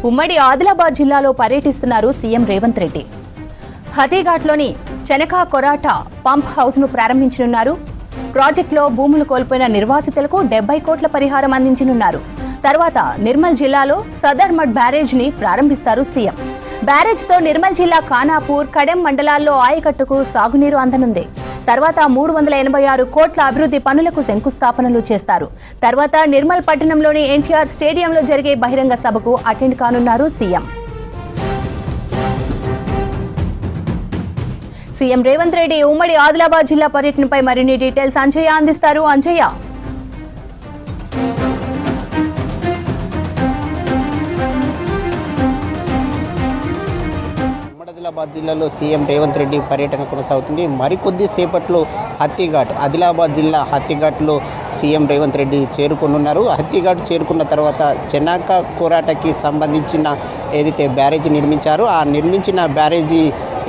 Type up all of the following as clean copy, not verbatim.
ఉమ్మడి ఆదిలాబాద్ జిల్లాలో పర్యటిస్తున్నారు సీఎం రేవంత్ రెడ్డి. హతీఘాట్లోని చెనకా కొరాటా పంప్ హౌస్ను ప్రారంభించనున్నారు. ప్రాజెక్టులో భూములు కోల్పోయిన నిర్వాసితులకు 70 కోట్ల పరిహారం అందించనున్నారు. తర్వాత నిర్మల్ జిల్లాలో సదర్మడ్ బ్యారేజ్ని ప్రారంభిస్తారు సీఎం. బ్యారేజ్తో నిర్మల్ జిల్లా ఖానాపూర్, కడెం మండలాల్లో ఆయకట్టుకు సాగునీరు అందనుంది. తర్వాత 386 కోట్ల అభివృద్ధి పనులకు శంకుస్థాపనలు చేస్తారు. తర్వాత నిర్మల్ పట్టణంలోని ఎన్టీఆర్ స్టేడియంలో జరిగే బహిరంగ సభకు అటెండ్ కానున్నారు సీఎం. సీఎం రేవంత్ రెడ్డి ఉమ్మడి ఆదిలాబాద్ జిల్లా పర్యటనపై మరిన్ని డీటెయిల్స్ అంజయ్య అందిస్తారు. అంజయ్య, ఆదిలాబాద్ జిల్లాలో సీఎం రేవంత్ రెడ్డి పర్యటన కొనసాగుతుంది. మరికొద్ది సేపట్లో హత్తిఘాట్, ఆదిలాబాద్ జిల్లా హత్తిఘాట్లో సీఎం రేవంత్ రెడ్డి చేరుకున్నారు. హత్తిఘాట్ చేరుకున్న తర్వాత చెనాక కోరాటకి సంబంధించిన ఏదైతే బ్యారేజీ నిర్మించారో ఆ నిర్మించిన బ్యారేజీ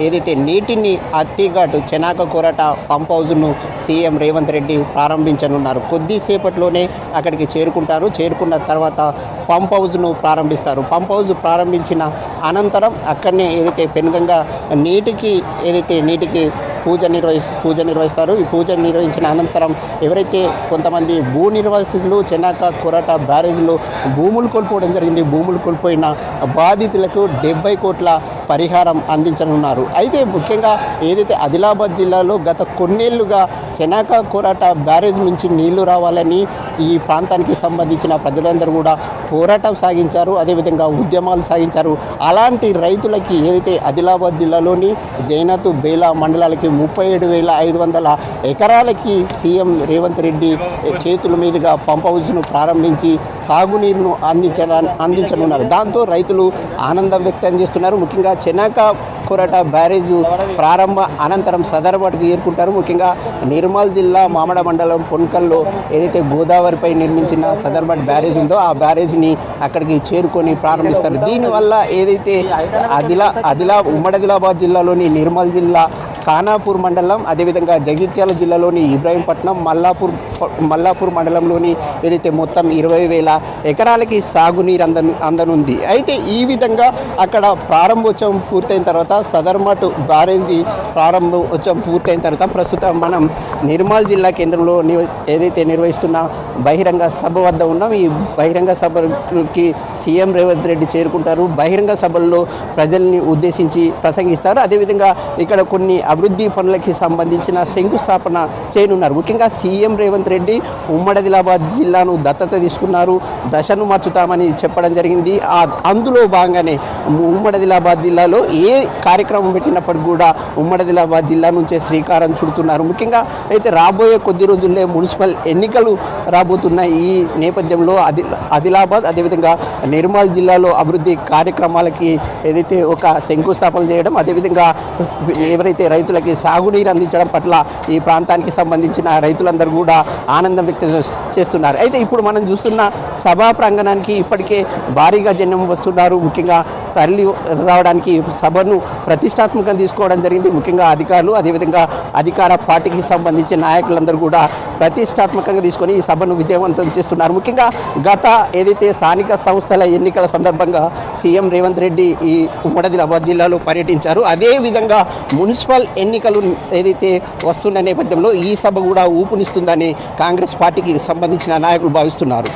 ఏదైతే నీటిని హత్తిఘాట్ చెనాక కోరాట పంప్ హౌజ్ను సీఎం రేవంత్ రెడ్డి ప్రారంభించనున్నారు. కొద్దిసేపట్లోనే అక్కడికి చేరుకుంటారు. చేరుకున్న తర్వాత పంప్ హౌజ్ను ప్రారంభిస్తారు. పంప్ హౌజ్ ప్రారంభించిన అనంతరం అక్కడనే ఏదైతే పెనుగంగా నీటికి పూజ నిర్వహిస్తారు. ఈ పూజ నిర్వహించిన అనంతరం ఎవరైతే కొంతమంది భూ నిర్వాసితులు చెనాక కొరాట బ్యారేజ్లో భూములు కోల్పోవడం జరిగింది, భూములు కోల్పోయిన బాధితులకు 70 కోట్ల పరిహారం అందించనున్నారు. అయితే ముఖ్యంగా ఏదైతే ఆదిలాబాద్ జిల్లాలో గత కొన్నేళ్లుగా చెనాక కోరాట బ్యారేజ్ నుంచి నీళ్లు రావాలని ఈ ప్రాంతానికి సంబంధించిన ప్రజలందరూ కూడా పోరాటం సాగించారు, అదేవిధంగా ఉద్యమాలు సాగించారు. అలాంటి రైతులకి ఏదైతే ఆదిలాబాద్ జిల్లాలోని జైనతు, బేలా మండలాలకి 37,500 ఎకరాలకి సీఎం రేవంత్ రెడ్డి చేతుల మీదుగా పంప్ హౌస్ను ప్రారంభించి సాగునీరును అందించనున్నారు. దాంతో రైతులు ఆనందం వ్యక్తం చేస్తున్నారు. ముఖ్యంగా చెనాక కోరాట బ్యారేజ్ ప్రారంభ అనంతరం సదర్మడ్కు చేరుకుంటారు. ముఖ్యంగా నిర్మల్ జిల్లా మామడ మండలం పొన్కల్లో ఏదైతే గోదావరిపై నిర్మించిన సదర్మడ్ బ్యారేజ్ ఉందో ఆ బ్యారేజ్ని అక్కడికి చేరుకొని ప్రారంభిస్తారు. దీనివల్ల ఏదైతే ఉమ్మడి ఆదిలాబాద్ జిల్లాలోని నిర్మల్ జిల్లా ఖానాపూర్ మండలం, అదేవిధంగా జగిత్యాల జిల్లాలోని ఇబ్రాహీంపట్నం, మల్లాపూర్ మండలంలోని ఏదైతే మొత్తం 20,000 ఎకరాలకి సాగునీరు అందనుంది. అయితే ఈ విధంగా అక్కడ ప్రారంభోత్సవం పూర్తయిన తర్వాత సదర్మట్ బ్యారేజీ ప్రారంభోత్సవం పూర్తయిన తర్వాత ప్రస్తుతం మనం నిర్మల్ జిల్లా కేంద్రంలో ఏదైతే నిర్వహిస్తున్న బహిరంగ సభ వద్ద ఉన్నాం. ఈ బహిరంగ సభకి సీఎం రేవంత్ రెడ్డి చేరుకుంటారు. బహిరంగ సభల్లో ప్రజల్ని ఉద్దేశించి ప్రసంగిస్తారు. అదేవిధంగా ఇక్కడ కొన్ని అభివృద్ధి పనులకి సంబంధించిన శంకుస్థాపన చేయనున్నారు. ముఖ్యంగా సీఎం రేవంత్ రెడ్డి ఉమ్మడి ఆదిలాబాద్ జిల్లాను దత్తత తీసుకున్నారు, దశను మార్చుతామని చెప్పడం జరిగింది. అందులో భాగంగానే ఉమ్మడి ఆదిలాబాద్ జిల్లాలో ఏ కార్యక్రమం పెట్టినప్పటికీ కూడా ఉమ్మడి ఆదిలాబాద్ జిల్లా నుంచే శ్రీకారం చుడుతున్నారు. ముఖ్యంగా అయితే రాబోయే కొద్ది రోజుల్లో మున్సిపల్ ఎన్నికలు రాబోతున్న ఈ నేపథ్యంలో ఆదిలాబాద్, అదేవిధంగా నిర్మల్ జిల్లాలో అభివృద్ధి కార్యక్రమాలకి ఏదైతే ఒక శంకుస్థాపన చేయడం, అదేవిధంగా ఎవరైతే రైతులకి సాగునీరు అందించడం పట్ల ఈ ప్రాంతానికి సంబంధించిన రైతులందరూ కూడా ఆనందం వ్యక్తం చేస్తున్నారు. అయితే ఇప్పుడు మనం చూస్తున్న సభా ప్రాంగణానికి ఇప్పటికే భారీగా జనం వస్తున్నారు. ముఖ్యంగా తరలి రావడానికి సభను ప్రతిష్టాత్మకంగా తీసుకోవడం జరిగింది. ముఖ్యంగా అధికారులు, అదేవిధంగా అధికార పార్టీకి సంబంధించిన నాయకులందరూ కూడా ప్రతిష్టాత్మకంగా తీసుకొని ఈ సభను విజయవంతం చేస్తున్నారు. ముఖ్యంగా గత ఏదైతే స్థానిక సంస్థల ఎన్నికల సందర్భంగా సీఎం రేవంత్ రెడ్డి ఈ ఉమ్మడి ఆదిలాబాద్ జిల్లాలో పర్యటించారు. అదేవిధంగా మున్సిపల్ ఎన్నికలు ఏదైతే వస్తున్న నేపథ్యంలో ఈ సభ కూడా ఊపునిస్తుందని కాంగ్రెస్ పార్టీకి సంబంధించిన నాయకులు భావిస్తున్నారు.